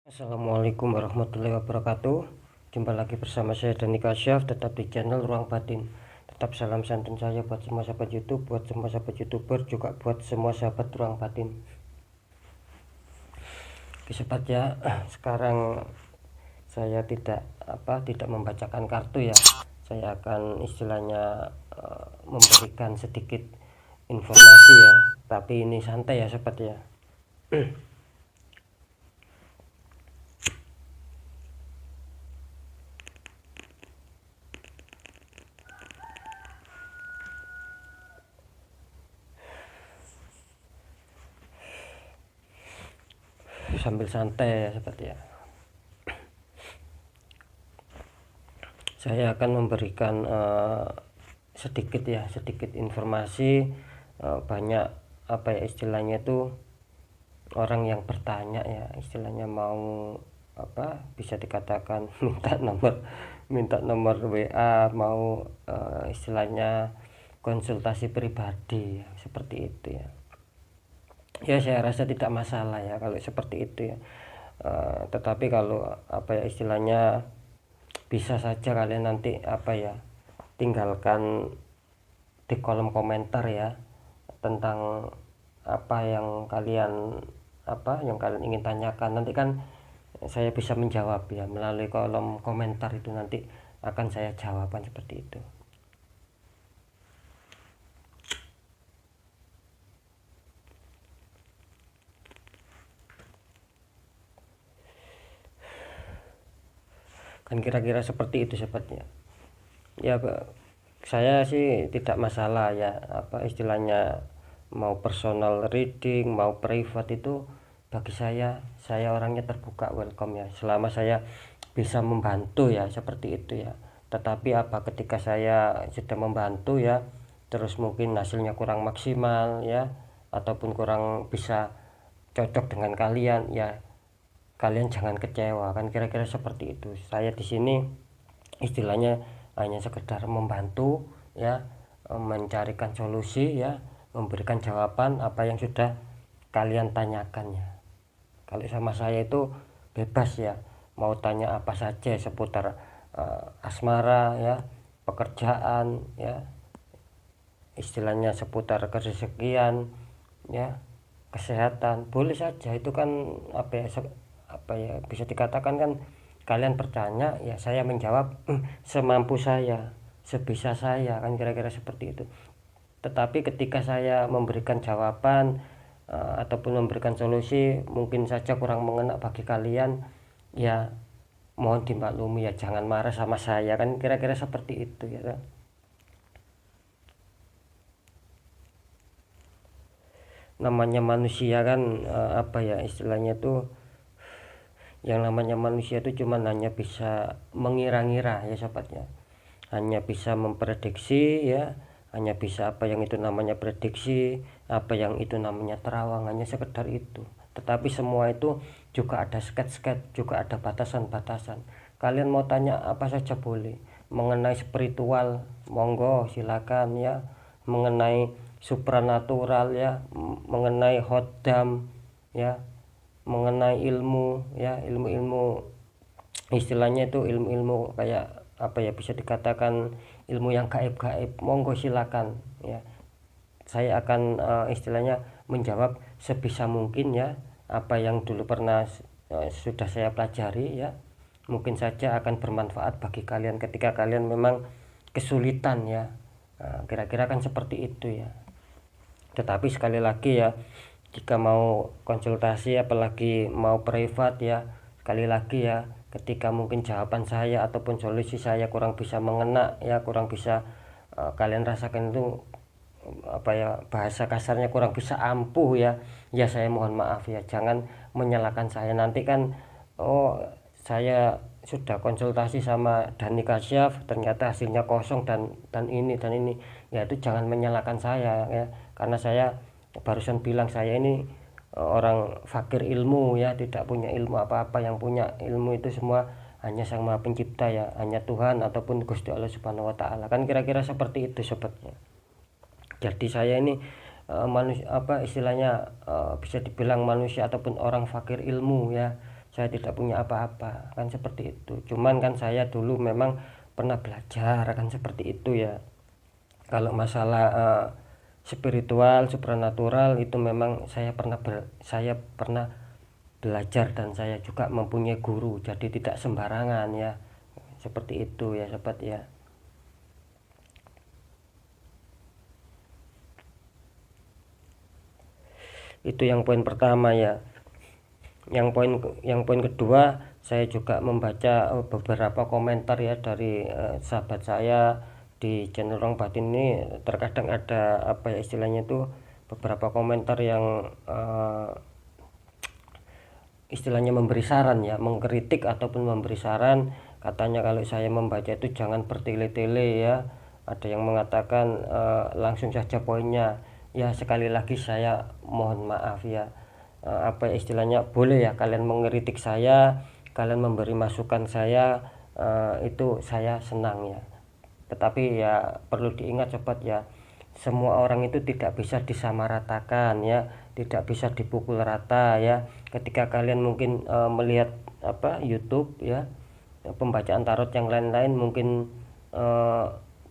Assalamualaikum warahmatullahi wabarakatuh. Jumpa lagi bersama saya Dani Kasyaf, tetap di channel Ruang Batin. Tetap salam santun saya buat semua sahabat YouTube, buat semua sahabat YouTuber, juga buat semua sahabat Ruang Batin. Oke sobat ya, sekarang saya tidak membacakan kartu ya. Saya akan istilahnya memberikan sedikit informasi ya, tapi ini santai ya sobat ya. Sambil santai ya sobat ya. Saya akan memberikan sedikit informasi. Banyak istilahnya itu orang yang bertanya ya, istilahnya mau bisa dikatakan minta nomor WA, mau istilahnya konsultasi pribadi ya, seperti itu ya. Ya saya rasa tidak masalah ya kalau seperti itu ya. Tetapi kalau istilahnya bisa saja kalian nanti tinggalkan di kolom komentar ya tentang apa yang kalian ingin tanyakan. Nanti kan saya bisa menjawab ya melalui kolom komentar, itu nanti akan saya jawaban seperti itu. Kan kira-kira seperti itu sobatnya ya. Saya sih tidak masalah ya, istilahnya mau personal reading mau private, itu bagi saya orangnya terbuka, welcome ya, selama saya bisa membantu ya, seperti itu ya. Tetapi ketika saya sudah membantu ya, terus mungkin hasilnya kurang maksimal ya, ataupun kurang bisa cocok dengan kalian ya, kalian jangan kecewa, kan kira-kira seperti itu. Saya di sini istilahnya hanya sekedar membantu ya, mencarikan solusi ya, memberikan jawaban apa yang sudah kalian tanyakan ya. Kalau sama saya itu bebas ya, mau tanya apa saja seputar asmara ya, pekerjaan ya, istilahnya seputar kerezekian ya, kesehatan, boleh saja. Itu kan bisa dikatakan kan kalian bertanya ya, saya menjawab semampu saya, sebisa saya, kan kira-kira seperti itu. Tetapi ketika saya memberikan jawaban ataupun memberikan solusi mungkin saja kurang mengena bagi kalian ya, mohon dimaklumi ya, jangan marah sama saya, kan kira-kira seperti itu ya. Namanya manusia kan istilahnya tuh, yang namanya manusia itu cuman hanya bisa mengira-ngira ya sobatnya, hanya bisa memprediksi ya, hanya bisa yang itu namanya prediksi, apa yang itu namanya terawang, hanya sekedar itu. Tetapi semua itu juga ada sket-sket, juga ada batasan-batasan. Kalian mau tanya apa saja boleh, mengenai spiritual monggo silakan ya, mengenai supranatural ya, mengenai hodam ya, mengenai ilmu ya, ilmu istilahnya itu ilmu kayak bisa dikatakan ilmu yang gaib-gaib, monggo silakan ya. Saya akan istilahnya menjawab sebisa mungkin ya, apa yang dulu pernah sudah saya pelajari ya, mungkin saja akan bermanfaat bagi kalian ketika kalian memang kesulitan ya. Kira-kira kan seperti itu ya. Tetapi sekali lagi ya, jika mau konsultasi apalagi mau privat ya, sekali lagi ya, ketika mungkin jawaban saya ataupun solusi saya kurang bisa mengena ya, kurang bisa kalian rasakan itu bahasa kasarnya kurang bisa ampuh ya, ya saya mohon maaf ya, jangan menyalahkan saya. Nanti kan saya sudah konsultasi sama Dani Kasyaf ternyata hasilnya kosong dan ini ya, itu jangan menyalahkan saya ya, karena saya barusan bilang saya ini orang fakir ilmu ya, tidak punya ilmu apa-apa. Yang punya ilmu itu semua hanya Sang Maha Pencipta ya, hanya Tuhan ataupun Gusti Allah Subhanahu wa taala, kan kira-kira seperti itu sobatnya. Jadi saya ini manusia istilahnya bisa dibilang manusia ataupun orang fakir ilmu ya, saya tidak punya apa-apa, kan seperti itu. Cuman kan saya dulu memang pernah belajar kan seperti itu ya. Kalau masalah spiritual, supranatural itu memang saya pernah belajar dan saya juga mempunyai guru, jadi tidak sembarangan ya. Seperti itu ya sobat ya. Itu yang poin pertama ya. Yang poin kedua, saya juga membaca beberapa komentar ya dari sahabat saya di channel Ruang Batin ini. Terkadang ada apa ya istilahnya itu, beberapa komentar yang istilahnya memberi saran ya, mengkritik ataupun memberi saran. Katanya kalau saya membaca itu jangan bertele-tele ya. Ada yang mengatakan langsung saja poinnya. Ya sekali lagi saya mohon maaf ya, apa istilahnya, boleh ya kalian mengkritik saya, kalian memberi masukan saya, itu saya senang ya. Tetapi ya perlu diingat sobat ya, semua orang itu tidak bisa disamaratakan ya, tidak bisa dipukul rata ya. Ketika kalian mungkin melihat apa YouTube ya, pembacaan tarot yang lain-lain, mungkin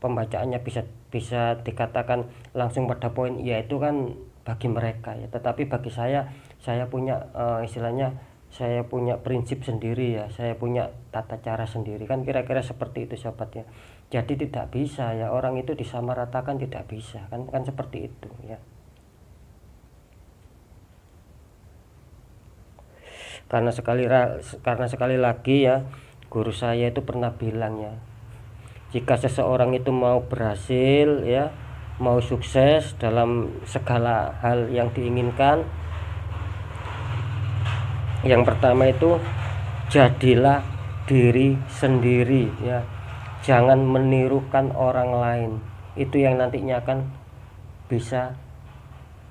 pembacaannya bisa dikatakan langsung pada poin, ya itu kan bagi mereka ya. Tetapi bagi saya punya istilahnya, saya punya prinsip sendiri ya, saya punya tata cara sendiri, kan kira-kira seperti itu sobat ya. Jadi tidak bisa ya orang itu disamaratakan, tidak bisa kan seperti itu ya. Karena sekali lagi ya, guru saya itu pernah bilang ya, jika seseorang itu mau berhasil ya, mau sukses dalam segala hal yang diinginkan, yang pertama itu jadilah diri sendiri ya, jangan menirukan orang lain. Itu yang nantinya akan bisa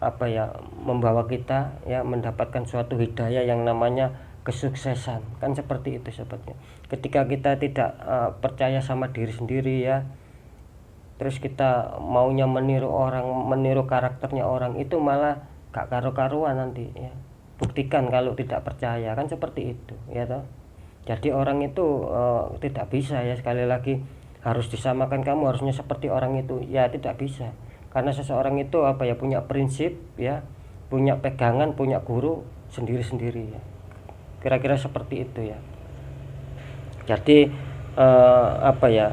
apa ya, membawa kita ya mendapatkan suatu hidayah yang namanya kesuksesan, kan seperti itu sobatnya. Ketika kita tidak percaya sama diri sendiri ya, terus kita maunya meniru orang, meniru karakternya orang, itu malah gak karu-karuan nanti ya. Buktikan kalau tidak percaya, kan seperti itu ya toh. Jadi orang itu tidak bisa ya, sekali lagi harus disamakan, kamu harusnya seperti orang itu ya, tidak bisa. Karena seseorang itu apa ya, punya prinsip ya, punya pegangan, punya guru sendiri-sendiri ya. Kira-kira seperti itu ya. Jadi apa ya,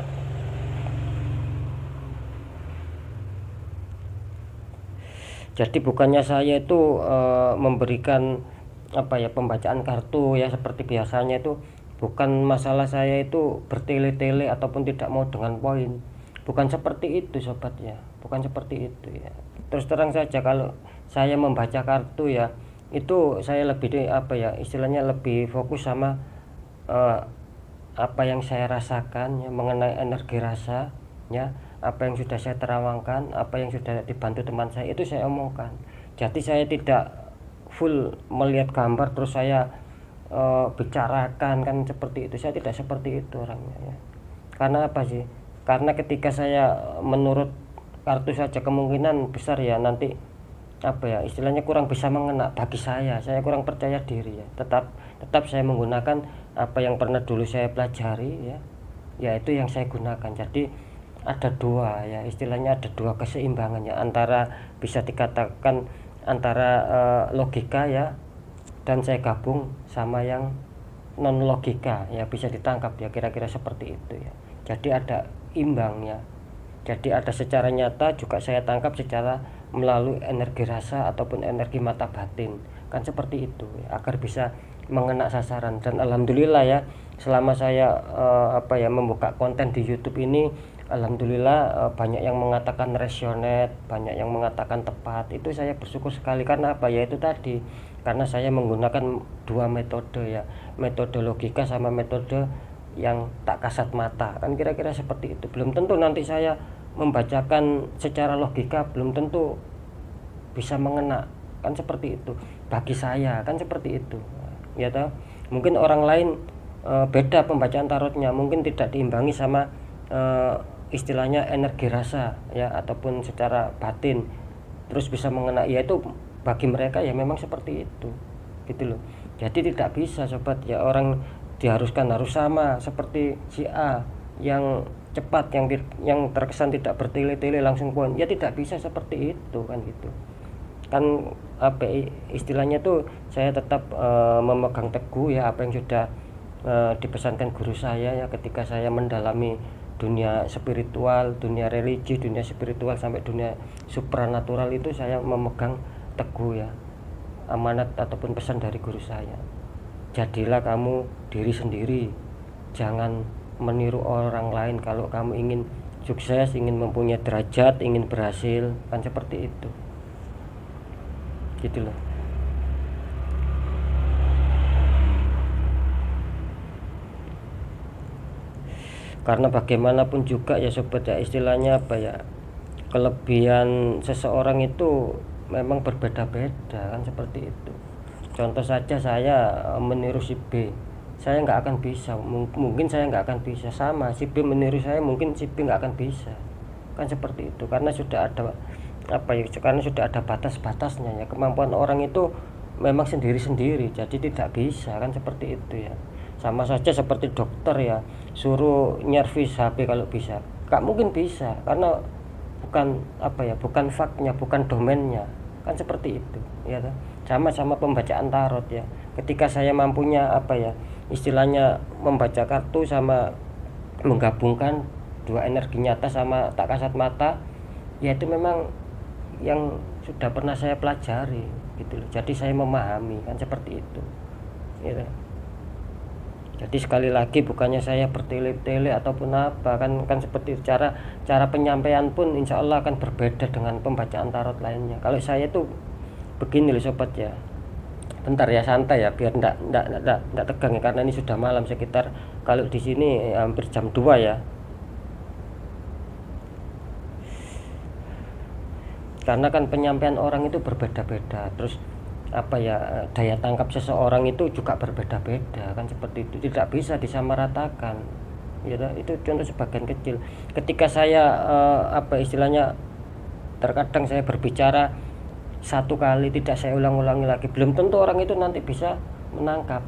jadi bukannya saya itu memberikan apa ya, pembacaan kartu ya seperti biasanya, itu bukan masalah saya itu bertele-tele ataupun tidak mau dengan poin, bukan seperti itu sobat ya, bukan seperti itu ya. Terus terang saja, kalau saya membaca kartu ya, itu saya lebih apa ya istilahnya, lebih fokus sama apa yang saya rasakan ya, mengenai energi rasa ya, apa yang sudah saya terawangkan, apa yang sudah dibantu teman saya, itu saya omongkan. Jadi saya tidak full melihat gambar terus saya bicarakan, kan seperti itu. Saya tidak seperti itu orangnya ya. Karena apa sih? Karena ketika saya menurut kartu saja, kemungkinan besar ya nanti apa ya istilahnya kurang bisa mengena bagi saya kurang percaya diri ya. Tetap saya menggunakan apa yang pernah dulu saya pelajari ya itu yang saya gunakan. Jadi ada dua ya, istilahnya ada dua keseimbangannya, antara bisa dikatakan antara logika ya, dan saya gabung sama yang non logika ya, bisa ditangkap ya, kira-kira seperti itu ya. Jadi ada imbangnya, jadi ada secara nyata, juga saya tangkap secara melalui energi rasa ataupun energi mata batin, kan seperti itu ya, agar bisa mengena sasaran. Dan alhamdulillah ya, selama saya apa ya membuka konten di YouTube ini, alhamdulillah banyak yang mengatakan resonate, banyak yang mengatakan tepat. Itu saya bersyukur sekali. Karena apa ya, itu tadi, karena saya menggunakan dua metode ya, metode logika sama metode yang tak kasat mata, kan kira-kira seperti itu. Belum tentu nanti saya membacakan secara logika, belum tentu bisa mengena, kan seperti itu bagi saya, kan seperti itu ya toh. Mungkin orang lain beda pembacaan tarotnya, mungkin tidak diimbangi sama istilahnya energi rasa ya, ataupun secara batin terus bisa mengena, ya itu bagi mereka ya memang seperti itu gitu loh. Jadi tidak bisa sobat ya, orang diharuskan harus sama seperti si A yang cepat, yang terkesan tidak bertele-tele langsung poin, ya tidak bisa seperti itu kan gitu kan. Apa istilahnya tuh, saya tetap memegang teguh ya apa yang sudah dipesankan guru saya ya, ketika saya mendalami dunia spiritual, dunia religi, dunia spiritual sampai dunia supranatural, itu saya memegang teguh ya amanat ataupun pesan dari guru saya. Jadilah kamu diri sendiri, jangan meniru orang lain. Kalau kamu ingin sukses, ingin mempunyai derajat, ingin berhasil, kan seperti itu gitu loh. Karena bagaimanapun juga ya sobat ya, istilahnya apa ya, kelebihan seseorang itu memang berbeda-beda kan seperti itu. Contoh saja saya meniru si B, saya nggak akan bisa, mungkin saya nggak akan bisa. Sama si B meniru saya, mungkin si B nggak akan bisa, kan seperti itu. Karena sudah ada apa ya, karena sudah ada batas-batasnya ya. Kemampuan orang itu memang sendiri-sendiri, jadi tidak bisa kan seperti itu ya. Sama saja seperti dokter ya, suruh nyervis HP kalau bisa, nggak mungkin bisa, karena bukan apa ya, bukan faknya, bukan domainnya, kan seperti itu ya. Sama-sama pembacaan tarot ya, ketika saya mampunya apa ya, istilahnya membaca kartu sama menggabungkan dua energi nyata sama tak kasat mata, ya itu memang yang sudah pernah saya pelajari gitu loh. Jadi saya memahami kan seperti itu ya. Jadi sekali lagi bukannya saya bertele-tele ataupun apa, kan seperti cara penyampaian pun insya Allah akan berbeda dengan pembacaan tarot lainnya. Kalau saya tuh begini loh sobat ya, bentar ya, santai ya, biar enggak tegang ya, karena ini sudah malam, sekitar kalau di sini hampir jam 2 ya. Karena kan penyampaian orang itu berbeda-beda, terus apa ya, daya tangkap seseorang itu juga berbeda-beda kan seperti itu, tidak bisa disamaratakan ya. Itu contoh sebagian kecil. Ketika saya apa istilahnya, terkadang saya berbicara satu kali tidak saya ulang-ulangi lagi, belum tentu orang itu nanti bisa menangkap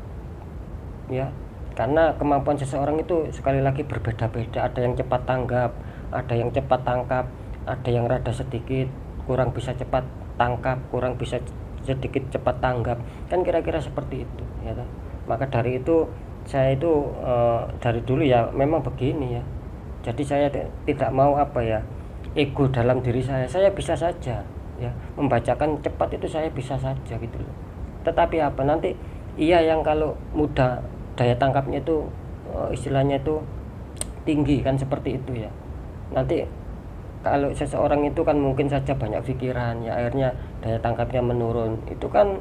ya. Karena kemampuan seseorang itu sekali lagi berbeda-beda, ada yang cepat tanggap, ada yang cepat tangkap, ada yang rada sedikit kurang bisa cepat tangkap, kurang bisa sedikit cepat tanggap, kan kira-kira seperti itu ya. Maka dari itu saya itu dari dulu ya memang begini ya. Jadi saya tidak mau apa ya, ego dalam diri saya bisa saja ya, membacakan cepat itu saya bisa saja gitu loh. Tetapi apa nanti, iya yang kalau mudah daya tangkapnya itu istilahnya itu tinggi kan seperti itu ya. Nanti kalau seseorang itu kan mungkin saja banyak pikiran ya, akhirnya daya tangkapnya menurun, itu kan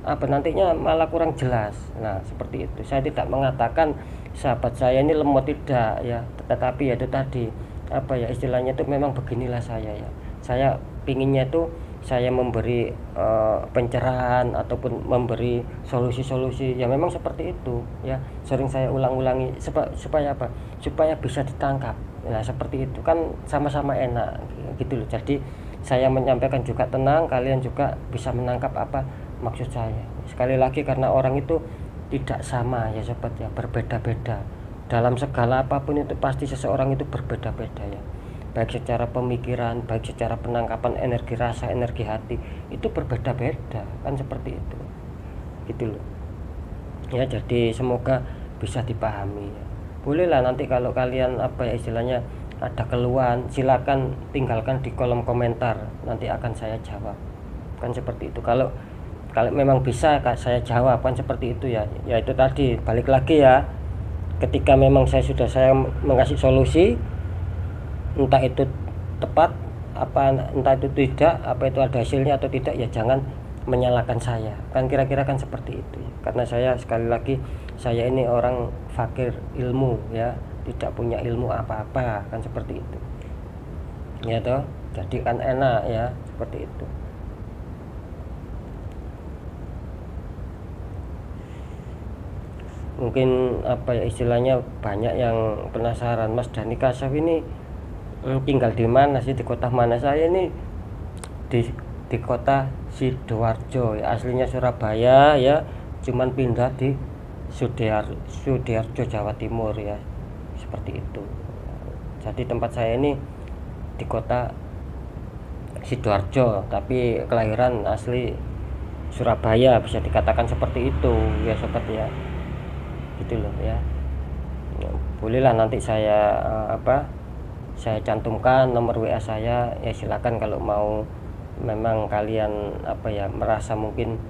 apa nantinya malah kurang jelas. Nah seperti itu. Saya tidak mengatakan sahabat saya ini lemot, tidak ya, tetapi ya itu tadi apa ya istilahnya itu memang beginilah saya ya. Saya pinginnya itu saya memberi pencerahan ataupun memberi solusi-solusi ya, memang seperti itu ya. Sering saya ulang-ulangi supaya apa, supaya bisa ditangkap. Nah seperti itu kan sama-sama enak gitu loh. Jadi saya menyampaikan juga tenang, kalian juga bisa menangkap apa maksud saya. Sekali lagi karena orang itu tidak sama ya sobat ya, berbeda-beda dalam segala apapun itu, pasti seseorang itu berbeda-beda ya, baik secara pemikiran, baik secara penangkapan energi rasa, energi hati, itu berbeda-beda kan seperti itu gitu loh ya. Jadi semoga bisa dipahami ya. Bolehlah nanti kalau kalian apa ya istilahnya ada keluhan, silakan tinggalkan di kolom komentar, nanti akan saya jawab kan seperti itu. Kalau memang bisa saya jawab kan seperti itu ya. Ya itu tadi balik lagi ya, ketika memang saya mengasih solusi, entah itu tepat apa entah itu tidak, apa itu ada hasilnya atau tidak, ya jangan menyalahkan saya kan, kira-kira kan seperti itu ya. Karena saya sekali lagi, saya ini orang fakir ilmu ya, tidak punya ilmu apa-apa kan seperti itu ya toh. Jadi kan enak ya seperti itu. Mungkin apa ya istilahnya, banyak yang penasaran, Mas Dhani Kasaf ini tinggal di mana sih, di kota mana? Saya ini di kota Sidoarjo ya, aslinya Surabaya ya, cuman pindah di Sudiharjo Jawa Timur ya, seperti itu. Jadi tempat saya ini di kota Sidoarjo tapi kelahiran asli Surabaya, bisa dikatakan seperti itu ya sobat ya, gitu loh ya. Bolehlah nanti saya saya cantumkan nomor WA saya ya, silakan kalau mau memang kalian merasa mungkin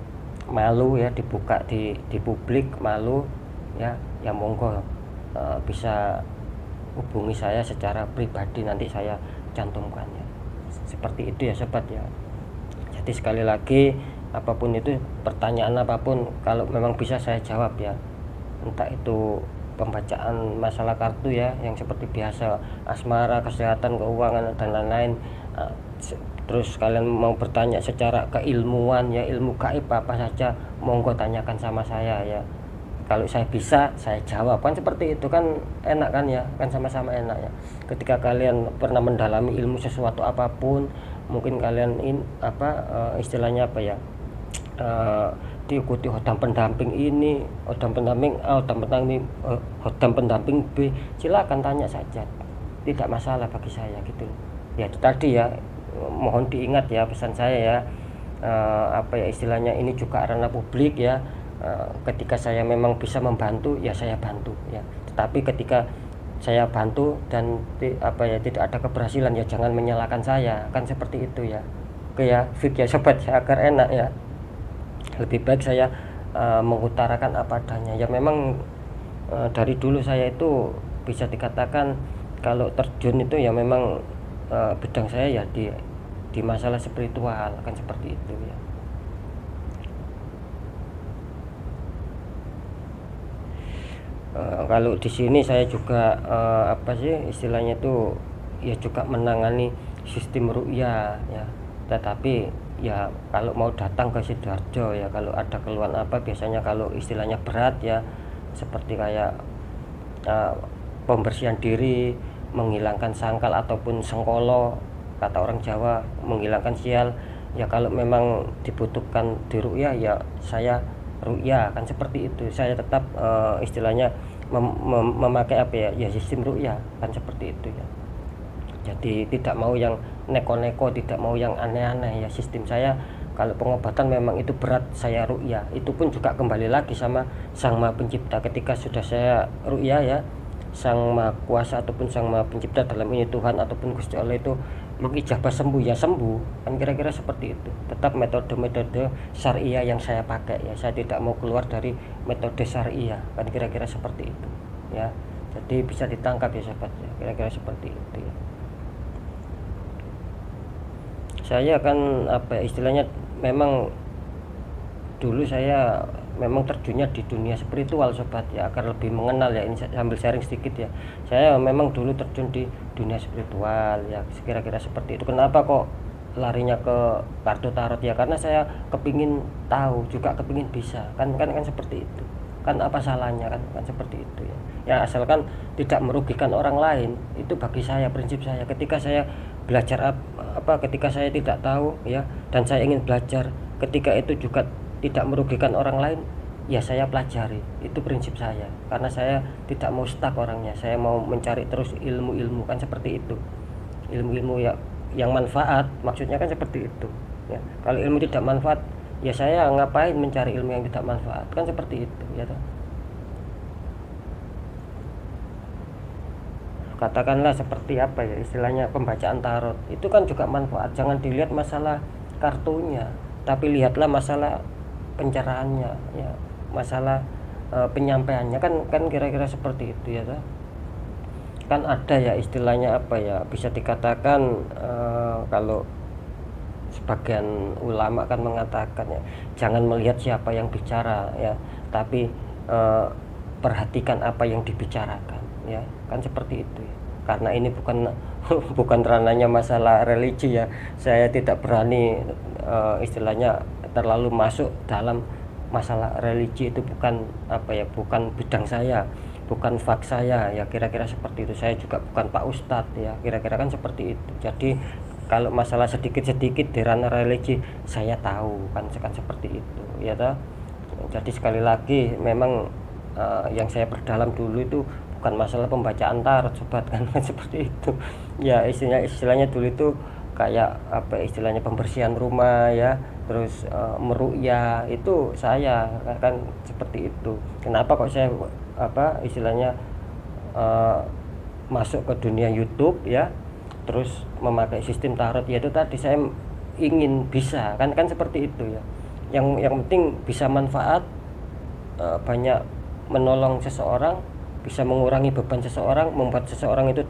malu ya dibuka di publik, malu ya, ya monggo bisa hubungi saya secara pribadi, nanti saya cantumkan ya, seperti itu ya sobat ya. Jadi sekali lagi, apapun itu, pertanyaan apapun, kalau memang bisa saya jawab ya, entah itu pembacaan masalah kartu ya yang seperti biasa, asmara, kesehatan, keuangan dan lain-lain. Terus kalian mau bertanya secara keilmuan ya, ilmu gaib apa saja, monggo tanyakan sama saya ya. Kalau saya bisa, saya jawab, kan seperti itu kan, enak kan ya, kan sama-sama enak ya. Ketika kalian pernah mendalami ilmu sesuatu apapun, mungkin kalian istilahnya diikuti hodam pendamping ini, hodam pendamping A, hodam pendamping B, silakan tanya saja, tidak masalah bagi saya gitu ya. Itu tadi ya, mohon diingat ya pesan saya ya, istilahnya ini juga ranah publik ya. Ketika saya memang bisa membantu ya saya bantu ya, tetapi ketika saya bantu dan tidak ada keberhasilan ya jangan menyalahkan saya, kan seperti itu ya. Oke ya, Fik ya sobat ya, agar enak ya, lebih baik saya mengutarakan apa adanya ya. Memang dari dulu saya itu bisa dikatakan kalau terjun itu ya memang bidang saya ya di masalah spiritual, kan seperti itu ya. Kalau di sini saya juga istilahnya itu ya juga menangani sistem ruqyah ya, tetapi ya kalau mau datang ke Sidoarjo ya, kalau ada keluhan biasanya kalau istilahnya berat ya, seperti kayak pembersihan diri, menghilangkan sangkal ataupun sengkolo, kata orang Jawa, menghilangkan sial ya, kalau memang dibutuhkan di ruqyah ya saya ruqyah, kan seperti itu. Saya tetap istilahnya memakai sistem ruqyah, kan seperti itu ya. Jadi tidak mau yang neko-neko, tidak mau yang aneh-aneh ya. Sistem saya kalau pengobatan memang itu berat, saya ruqyah. Itu pun juga kembali lagi sama Sang Maha Pencipta. Ketika sudah saya ruqyah ya, Sang Maha Kuasa ataupun Sang Maha Pencipta, dalam ini Tuhan ataupun Gusti Allah itu mengijabah sembuh ya sembuh, kan kira-kira seperti itu. Tetap metode-metode syariah yang saya pakai ya, saya tidak mau keluar dari metode syariah, kan kira-kira seperti itu ya. Jadi bisa ditangkap ya sobat ya, kira-kira seperti itu ya. Saya kan istilahnya memang dulu saya memang terjunnya di dunia spiritual sobat ya, agar lebih mengenal ya, ini sambil sharing sedikit ya. Saya memang dulu terjun di dunia spiritual ya, kira-kira seperti itu. Kenapa kok larinya ke kartu tarot ya, karena saya kepingin tahu juga, kepingin bisa, kan seperti itu kan, apa salahnya kan seperti itu ya. Ya asalkan tidak merugikan orang lain, itu bagi saya prinsip saya. Ketika saya belajar ketika saya tidak tahu ya, dan saya ingin belajar, ketika itu juga tidak merugikan orang lain ya saya pelajari, itu prinsip saya. Karena saya tidak mau stuck orangnya, saya mau mencari terus ilmu-ilmu, kan seperti itu. Ilmu-ilmu ya yang manfaat, maksudnya kan seperti itu ya. Kalau ilmu tidak manfaat ya saya ngapain mencari ilmu yang tidak manfaat, kan seperti itu ya toh. Katakanlah seperti istilahnya pembacaan tarot, itu kan juga manfaat. Jangan dilihat masalah kartunya, tapi lihatlah masalah pencerahannya ya, masalah penyampaiannya, kan kira-kira seperti itu ya toh. Kan ada ya istilahnya bisa dikatakan kalau sebagian ulama kan mengatakan ya, jangan melihat siapa yang bicara ya, tapi perhatikan apa yang dibicarakan ya, kan seperti itu ya. Karena ini bukan ranahnya masalah religi ya, saya tidak berani istilahnya terlalu masuk dalam masalah religi, itu bukan bukan bidang saya, bukan fak saya ya, kira-kira seperti itu. Saya juga bukan Pak Ustadz ya, kira-kira kan seperti itu. Jadi kalau masalah sedikit-sedikit di ranah religi saya tahu, kan seperti itu ya toh. Jadi sekali lagi memang yang saya perdalam dulu itu bukan masalah pembacaan tarot sobat kan seperti itu ya, istilahnya dulu itu kayak apa istilahnya pembersihan rumah ya, terus meruqyah itu saya kan seperti itu. Kenapa kok saya apa istilahnya uh, masuk ke dunia YouTube ya, terus memakai sistem tarot, yaitu tadi saya ingin bisa kan seperti itu ya, yang penting bisa manfaat, banyak menolong seseorang, bisa mengurangi beban seseorang, membuat seseorang itu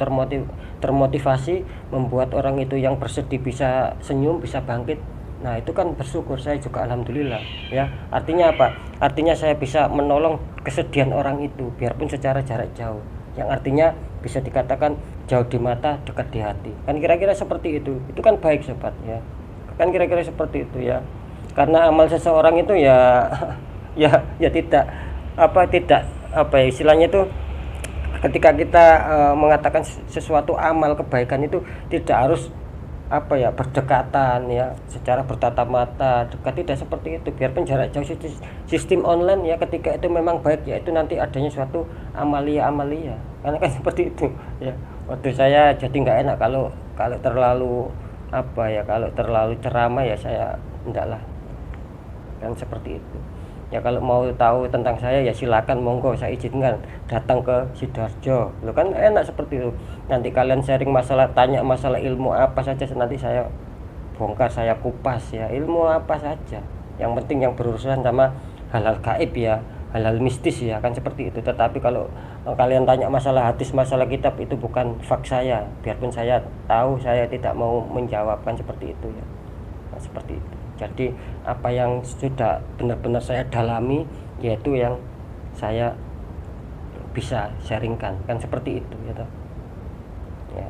termotivasi, membuat orang itu yang bersedih bisa senyum, bisa bangkit. Nah itu kan bersyukur, saya juga alhamdulillah ya. Artinya apa? Artinya saya bisa menolong kesedihan orang itu biarpun secara jarak jauh, yang artinya bisa dikatakan jauh di mata dekat di hati, kan kira-kira seperti itu kan baik sobat ya, kan kira-kira seperti itu ya. Karena amal seseorang itu ya ya tidak apa ya, istilahnya itu ketika kita mengatakan sesuatu amal kebaikan itu tidak harus apa ya berdekatan ya secara bertatap mata dekat, tidak seperti itu, biarpun jarak jauh. Sistem online ya ketika itu memang baik, yaitu nanti adanya suatu amalia karena kan seperti itu ya. Waktu saya jadi nggak enak kalau terlalu apa ya, kalau terlalu ceramah ya saya enggak lah, kan seperti itu ya. Kalau mau tahu tentang saya ya silakan, monggo, saya izinkan datang ke Sidoarjo, lo kan enak seperti itu. Nanti kalian sharing masalah, tanya masalah ilmu apa saja, nanti saya bongkar, saya kupas ya, ilmu apa saja, yang penting yang berurusan sama hal-hal gaib ya, hal-hal mistis ya, kan seperti itu. Tetapi kalau kalian tanya masalah hadis, masalah kitab, itu bukan fak saya, biarpun saya tahu, saya tidak mau menjawab, kan seperti itu ya. Nah, seperti itu. Jadi apa yang sudah benar-benar saya dalami, yaitu yang saya bisa sharingkan, kan seperti itu gitu ya.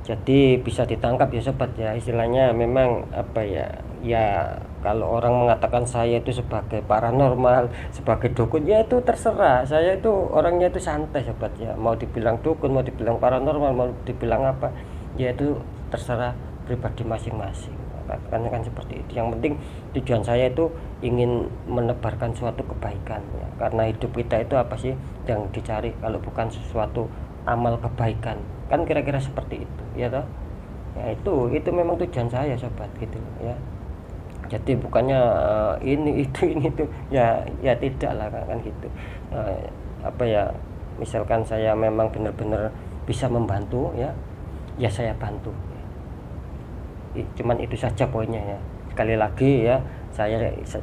Jadi bisa ditangkap ya sobat ya, istilahnya memang apa ya, ya kalau orang mengatakan saya itu sebagai paranormal, sebagai dukun, ya itu terserah. Saya itu orangnya itu santai sobat ya, mau dibilang dukun, mau dibilang paranormal, mau dibilang apa, ya itu terserah pribadi masing-masing, kan seperti itu. Yang penting tujuan saya itu ingin menebarkan suatu kebaikan ya. Karena hidup kita itu apa sih yang dicari kalau bukan sesuatu amal kebaikan, kan kira-kira seperti itu ya toh ya. Itu memang tujuan saya sobat gitu ya. Jadi bukannya ini itu ya tidak lah kan gitu. Apa ya, misalkan saya memang benar-benar bisa membantu ya saya bantu. Cuman itu saja poinnya ya. Sekali lagi ya,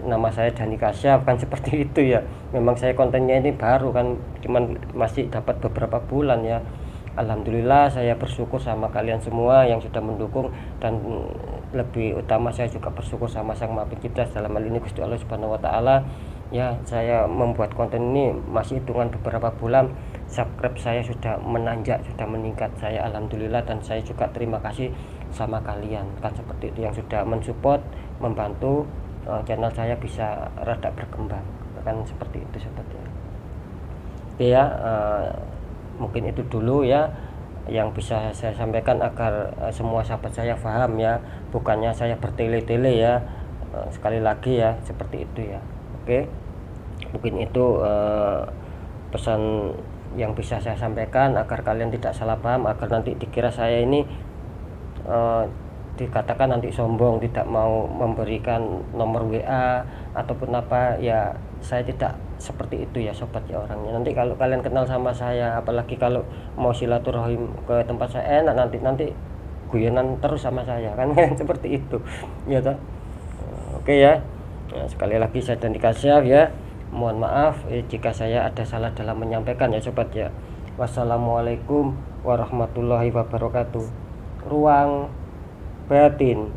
nama saya Dhani Kasyaf, kan seperti itu ya. Memang saya kontennya ini baru kan, cuman masih dapat beberapa bulan ya. Alhamdulillah saya bersyukur sama kalian semua yang sudah mendukung, dan lebih utama saya juga bersyukur sama Sang Maha Pencipta, dalam hal ini Gusti Allah Subhanahu wa taala. Ya, saya membuat konten ini masih hitungan beberapa bulan, subscribe saya sudah menanjak, sudah meningkat. Saya alhamdulillah, dan saya juga terima kasih sama kalian, kan seperti itu, yang sudah mensupport, membantu channel saya bisa rada berkembang, kan seperti itu sobatnya. Oke ya, mungkin itu dulu ya yang bisa saya sampaikan agar semua sahabat saya paham ya, bukannya saya bertele-tele ya. Sekali lagi ya seperti itu ya. Oke, mungkin itu pesan yang bisa saya sampaikan agar kalian tidak salah paham, agar nanti dikira saya ini dikatakan nanti sombong, tidak mau memberikan nomor WA ataupun apa ya. Saya tidak seperti itu ya sobat ya orangnya. Nanti kalau kalian kenal sama saya, apalagi kalau mau silaturahim ke tempat saya, enak nanti guyonan terus sama saya kan seperti itu ya toh. Oke ya. Nah, sekali lagi saya Dhani Kasyaf ya. Mohon maaf jika saya ada salah dalam menyampaikan ya sobat ya. Wassalamualaikum warahmatullahi wabarakatuh. Ruang batin.